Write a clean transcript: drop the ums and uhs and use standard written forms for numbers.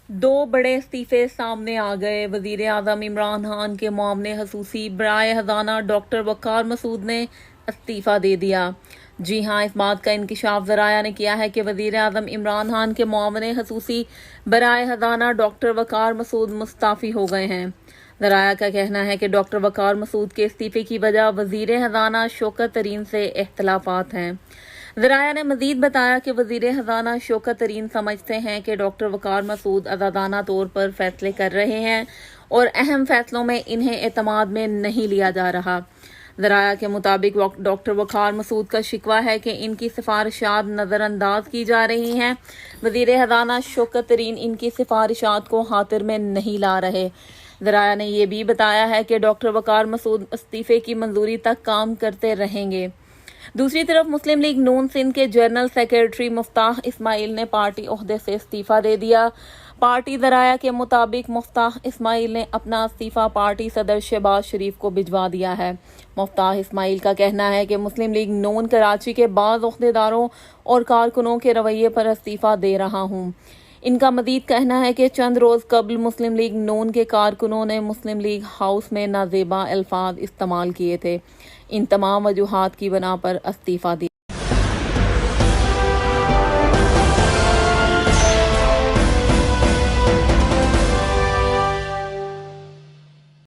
दो बड़े इस्तीफे सामने आ गए। वजीर आजम इमरान खान के मामले खसूसी बराए खजाना डॉक्टर वकार मसूद ने इस्तीफा दे दिया। जी हाँ, इस बात का इंकिशाफ ज़राया ने किया है कि वजीर आजम इमरान खान के मामले खसूसी बराए खजाना डॉक्टर वकार मसूद मुस्ताफ़ी हो गए हैं। ज़राया का कहना है कि डॉक्टर वकार मसूद के इस्तीफे की वजह वजीर खजाना शौकत तरीन से इख्तलाफात हैं। ज़राया ने मजीद बताया कि वजीर खजाना शौकत तरीन समझते हैं कि डॉक्टर वकार मसूद आज़ादाना तौर पर फैसले कर रहे हैं और अहम फैसलों में इन्हें एतमाद में नहीं लिया जा रहा। ज़राया के मुताबिक डॉक्टर वकार मसूद का शिकवा है कि इनकी सिफारिशात नज़रअंदाज की जा रही हैं। वजीर खजाना शौकत तरीन इनकी सिफारिशात को खातिर में नहीं ला रहे। ज़राया ने यह भी बताया है कि डॉक्टर वकार मसूद इस्तीफे की मंजूरी तक काम करते रहेंगे। दूसरी तरफ मुस्लिम लीग नून सिंध के जनरल सेक्रेटरी मुफ्ताह इस्माइल ने पार्टी ओहदे से इस्तीफा दे दिया। पार्टी ज़राया के मुताबिक मुफ्ताह इस्माइल ने अपना इस्तीफा पार्टी सदर शहबाज शरीफ को भिजवा दिया है। मुफ्ताह इस्माइल का कहना है कि मुस्लिम लीग नून कराची के बाज़ ओहदेदारों और कारकुनों के रवैये पर इस्तीफा दे रहा हूँ। इनका मजीद कहना है कि चंद रोज़ कबल मुस्लिम लीग नून के कारकुनों ने मुस्लिम लीग हाउस में नाजेबा अल्फाज इस्तेमाल किए थे। इन तमाम वजूहात की बना पर इस्तीफा दिया।